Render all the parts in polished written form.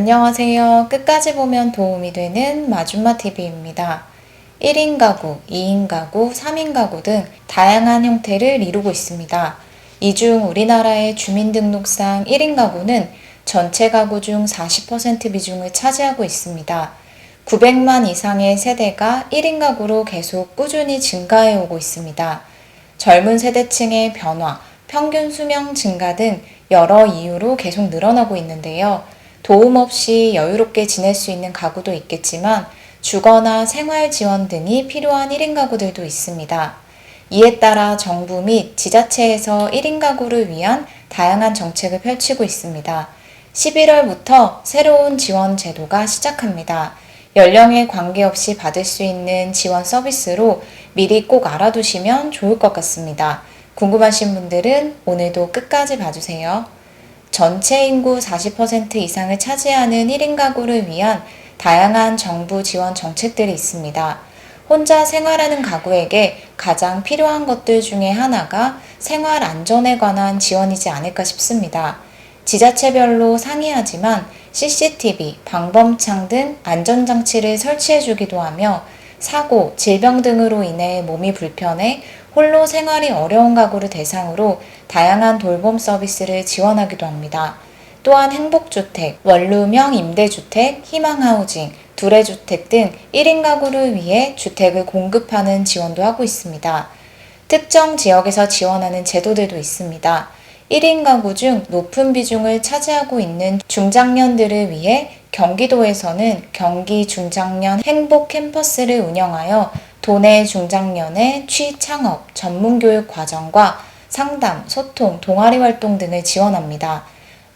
안녕하세요. 끝까지 보면 도움이 되는 마줌마TV입니다. 1인 가구, 2인 가구, 3인 가구 등 다양한 형태를 이루고 있습니다. 이 중 우리나라의 주민등록상 1인 가구는 전체 가구 중 40% 비중을 차지하고 있습니다. 900만 이상의 세대가 1인 가구로 계속 꾸준히 증가해 오고 있습니다. 젊은 세대층의 변화, 평균 수명 증가 등 여러 이유로 계속 늘어나고 있는데요. 도움 없이 여유롭게 지낼 수 있는 가구도 있겠지만 주거나 생활 지원 등이 필요한 1인 가구들도 있습니다. 이에 따라 정부 및 지자체에서 1인 가구를 위한 다양한 정책을 펼치고 있습니다. 11월부터 새로운 지원 제도가 시작합니다. 연령에 관계없이 받을 수 있는 지원 서비스로 미리 꼭 알아두시면 좋을 것 같습니다. 궁금하신 분들은 오늘도 끝까지 봐주세요. 전체 인구 40% 이상을 차지하는 1인 가구를 위한 다양한 정부 지원 정책들이 있습니다. 혼자 생활하는 가구에게 가장 필요한 것들 중에 하나가 생활 안전에 관한 지원이지 않을까 싶습니다. 지자체별로 상이하지만 CCTV, 방범창 등 안전장치를 설치해주기도 하며 사고, 질병 등으로 인해 몸이 불편해 홀로 생활이 어려운 가구를 대상으로 다양한 돌봄 서비스를 지원하기도 합니다. 또한 행복주택, 원룸형 임대주택, 희망하우징, 두레주택 등 1인 가구를 위해 주택을 공급하는 지원도 하고 있습니다. 특정 지역에서 지원하는 제도들도 있습니다. 1인 가구 중 높은 비중을 차지하고 있는 중장년들을 위해 경기도에서는 경기 중장년 행복 캠퍼스를 운영하여 도내 중장년의 취창업, 전문교육 과정과 상담, 소통, 동아리 활동 등을 지원합니다.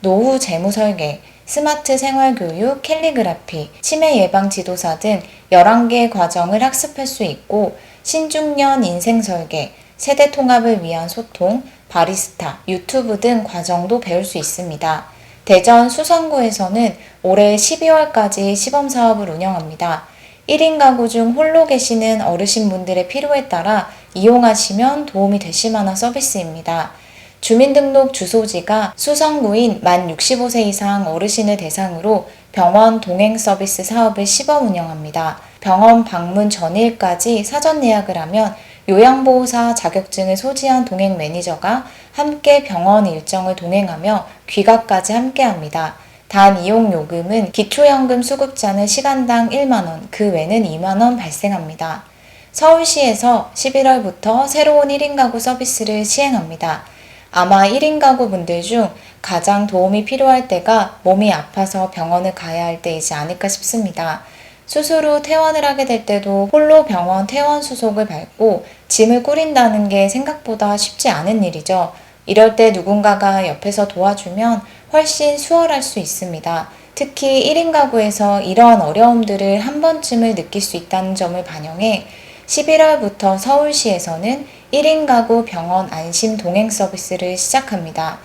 노후 재무 설계, 스마트 생활교육, 캘리그라피, 치매 예방 지도사 등 11개의 과정을 학습할 수 있고 신중년 인생 설계, 세대 통합을 위한 소통, 바리스타, 유튜브 등 과정도 배울 수 있습니다. 대전 수성구에서는 올해 12월까지 시범사업을 운영합니다. 1인 가구 중 홀로 계시는 어르신분들의 필요에 따라 이용하시면 도움이 되실 만한 서비스입니다. 주민등록 주소지가 수성구인 만 65세 이상 어르신을 대상으로 병원 동행 서비스 사업을 시범 운영합니다. 병원 방문 전일까지 사전 예약을 하면 요양보호사 자격증을 소지한 동행 매니저가 함께 병원 일정을 동행하며 귀가까지 함께합니다. 단 이용 요금은 기초연금 수급자는 시간당 1만원, 그 외는 2만원 발생합니다. 서울시에서 11월부터 새로운 1인 가구 서비스를 시행합니다. 아마 1인 가구 분들 중 가장 도움이 필요할 때가 몸이 아파서 병원을 가야 할 때이지 않을까 싶습니다. 수술 후 퇴원을 하게 될 때도 홀로 병원 퇴원 수속을 밟고 짐을 꾸린다는 게 생각보다 쉽지 않은 일이죠. 이럴 때 누군가가 옆에서 도와주면 훨씬 수월할 수 있습니다. 특히 1인 가구에서 이러한 어려움들을 한 번쯤을 느낄 수 있다는 점을 반영해 11월부터 서울시에서는 1인 가구 병원 안심 동행 서비스를 시작합니다.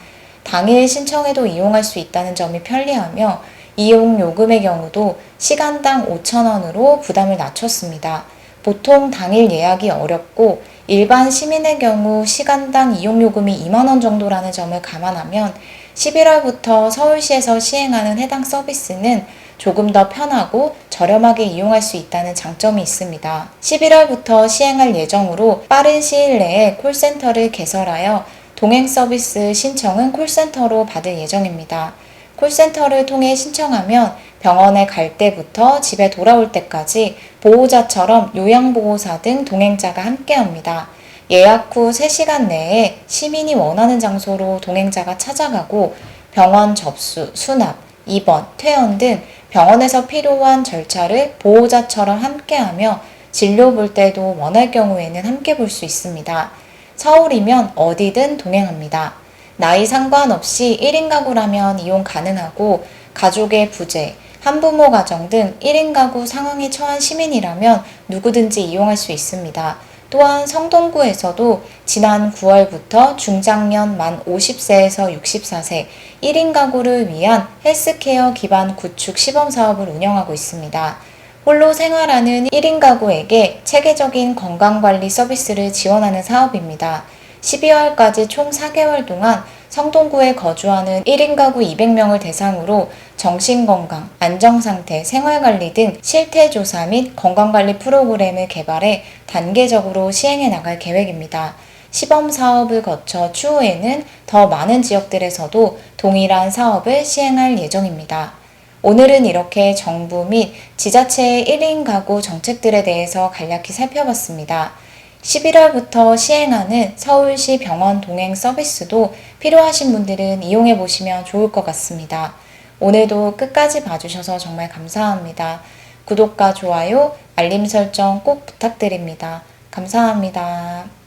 당일 신청해도 이용할 수 있다는 점이 편리하며 이용 요금의 경우도 시간당 5,000원으로 부담을 낮췄습니다. 보통 당일 예약이 어렵고 일반 시민의 경우 시간당 이용 요금이 2만원 정도라는 점을 감안하면 11월부터 서울시에서 시행하는 해당 서비스는 조금 더 편하고 저렴하게 이용할 수 있다는 장점이 있습니다. 11월부터 시행할 예정으로 빠른 시일 내에 콜센터를 개설하여 동행 서비스 신청은 콜센터로 받을 예정입니다. 콜센터를 통해 신청하면 병원에 갈 때부터 집에 돌아올 때까지 보호자처럼 요양보호사 등 동행자가 함께합니다. 예약 후 3시간 내에 시민이 원하는 장소로 동행자가 찾아가고 병원 접수, 수납, 입원, 퇴원 등 병원에서 필요한 절차를 보호자처럼 함께하며 진료 볼 때도 원할 경우에는 함께 볼 수 있습니다. 서울이면 어디든 동행합니다. 나이 상관없이 1인 가구라면 이용 가능하고 가족의 부재, 한부모 가정 등 1인 가구 상황에 처한 시민이라면 누구든지 이용할 수 있습니다. 또한 성동구에서도 지난 9월부터 중장년 만 50세에서 64세 1인 가구를 위한 헬스케어 기반 구축 시범사업을 운영하고 있습니다. 홀로 생활하는 1인 가구에게 체계적인 건강관리 서비스를 지원하는 사업입니다. 12월까지 총 4개월 동안 성동구에 거주하는 1인 가구 200명을 대상으로 정신건강, 안정상태, 생활관리 등 실태조사 및 건강관리 프로그램을 개발해 단계적으로 시행해 나갈 계획입니다. 시범 사업을 거쳐 추후에는 더 많은 지역들에서도 동일한 사업을 시행할 예정입니다. 오늘은 이렇게 정부 및 지자체의 1인 가구 정책들에 대해서 간략히 살펴봤습니다. 11월부터 시행하는 서울시 병원 동행 서비스도 필요하신 분들은 이용해 보시면 좋을 것 같습니다. 오늘도 끝까지 봐주셔서 정말 감사합니다. 구독과 좋아요, 알림 설정 꼭 부탁드립니다. 감사합니다.